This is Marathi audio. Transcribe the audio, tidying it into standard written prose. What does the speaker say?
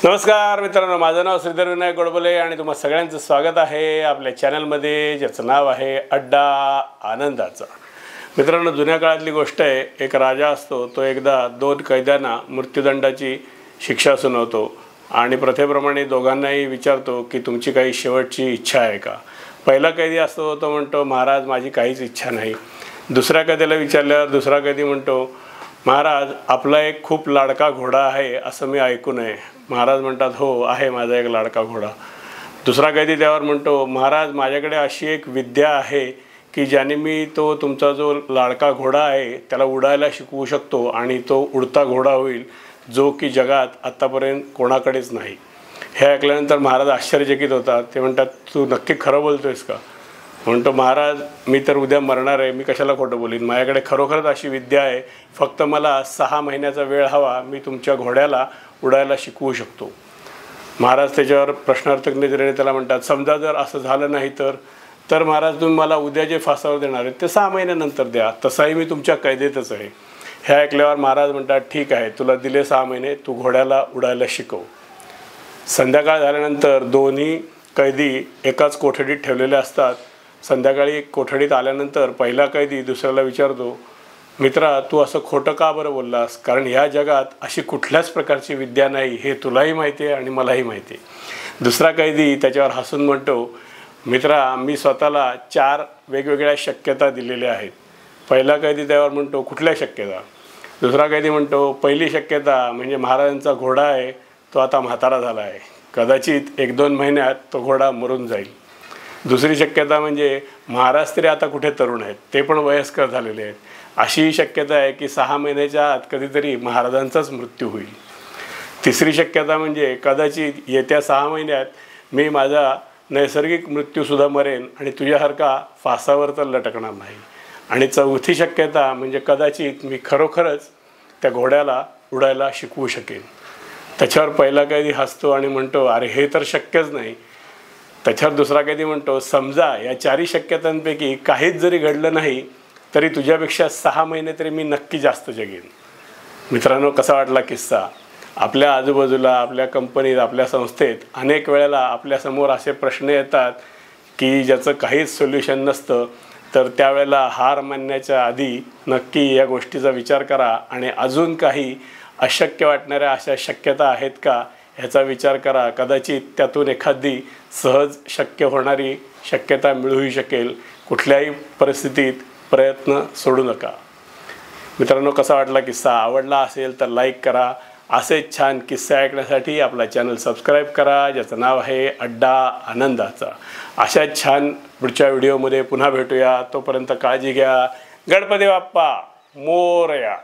नमस्कार मित्रांनो, माझं नाव श्रीधर विनायक गोडबोले आणि तुम्हा सगळ्यांचं स्वागत आहे आपल्या चॅनलमध्ये, ज्याचं नाव आहे अड्डा आनंदाचा। मित्रांनो, जुन्या काळातली गोष्ट आहे। एक राजा असतो, तो एकदा 2 कैद्यांना मृत्यूदंडाची शिक्षा सुनावतो आणि प्रथेप्रमाणे दोघांनाही विचारतो की तुमची काही शेवटची इच्छा आहे का। पहिला कैदी असतो, तो म्हणतो महाराज माझी काहीच इच्छा नाही। दुसऱ्या कैद्याला विचारल्यावर दुसरा कैदी म्हणतो महाराज आपला एक खूप लाडका घोडा आहे असं मी ऐकून आहे। महाराज म्हणतात हो आहे माझा एक लाडका घोडा। दुसरा कैदी त्यावर म्हणतो महाराज माझ्याकडे अशी एक विद्या आहे की ज्याने मी तो तुमचा जो लाडका घोडा आहे त्याला उडायला शिकवू शकतो आणि तो उडता घोडा होईल जो की जगात आत्तापर्यंत कोणाकडेच नाही। हे ऐकल्यानंतर महाराज आश्चर्यचकित होतात। ते म्हणतात तू नक्की खरं बोलतोयस का? म्हणतो महाराज मी तर उद्या मरणार आहे, मी कशाला खोटं बोलीन। माझ्याकडे खरोखरच अशी विद्या आहे, फक्त मला 6 महिन्याचा वेळ हवा, मी तुमच्या घोड्याला उडायला शिकवू शकतो। महाराज त्याच्यावर प्रश्नार्थक नजरेने त्याला म्हणतात समजा जर असं झालं नाही तर महाराज तुम्ही मला उद्या जे फासावर देणार आहेत ते 6 महिन्यानंतर द्या, तसाही मी तुमच्या कैदेतच आहे। हे ऐकल्यावर महाराज म्हणतात ठीक आहे, तुला दिले 6 महिने, तू घोड्याला उडायला शिकव। संध्याकाळ झाल्यानंतर दोन्ही कैदी एकाच कोठडीत ठेवलेले असतात। संध्याकाळी कोठडीत आल्यानंतर पहिला कैदी दुसऱ्याला विचारतो मित्रा तू असं खोटं का बरं बोललास, कारण ह्या जगात अशी कुठल्याच प्रकारची विद्या नाही हे तुलाही माहिती आहे आणि मलाही माहिती आहे। दुसरा कैदी त्याच्यावर हसून म्हणतो मित्रा मी स्वतःला 4 वेगवेगळ्या शक्यता दिलेल्या आहेत। पहिला कैदी त्यावर म्हणतो कुठल्या शक्यता? दुसरा कैदी म्हणतो पहिली शक्यता म्हणजे महाराजांचा घोडा आहे तो आता म्हातारा झाला आहे, कदाचित 1-2 महिन्यात तो घोडा मरून जाईल। दुसरी शक्यता म्हणजे महाराज तरी आता कुठे तरुण आहेत, ते पण वयस्कर झालेले आहेत, अशी शक्यता आहे की 6 महिन्याच्या आत कधीतरी महाराजांचाच मृत्यू होईल। तिसरी शक्यता म्हणजे कदाचित येत्या 6 महिन्यात मी माझा नैसर्गिक मृत्यूसुद्धा मरेन आणि तुझ्यासारखा फासावर तर लटकणार नाही। आणि चौथी शक्यता म्हणजे कदाचित मी खरोखरच त्या घोड्याला उडायला शिकवू शकेन। त्याच्यावर पहिला कैदी हसतो आणि म्हणतो अरे हे तर शक्यच नाही। त्याच्यावर दुसरा कैदी म्हणतो समजा या 4 शक्यतांपैकी काहीच जरी घडलं नाही तरी तुझ्यापेक्षा 6 महिने तरी मी नक्की जास्त जगेन। मित्रांनो, कसा वाटला किस्सा? आपल्या आजूबाजूला, आपल्या कंपनीत, आपल्या संस्थेत अनेक वेळेला आपल्यासमोर असे प्रश्न येतात की ज्याचं काहीच सोल्युशन नसतं, तर त्यावेळेला हार मानण्याच्या आधी नक्की या गोष्टीचा विचार करा आणि अजून काही अशक्य वाटणाऱ्या अशा शक्यता आहेत का ह्याचा विचार करा। कदाचित त्यातून एखादी सहज शक्य होणारी शक्यता मिळूही शकेल। कुठल्याही परिस्थितीत प्रयत्न सोडू नका। मित्रांनो, कसा वाटला किस्सा? आवडला असेल तर लाईक करा। असेच छान किस्से ऐकण्यासाठी आपला चॅनल सबस्क्राईब करा, ज्याचं नाव आहे अड्डा आनंदाचा। अशाच छान पुढच्या व्हिडिओमध्ये पुन्हा भेटूया, तोपर्यंत काळजी घ्या। गणपती बाप्पा मोरया।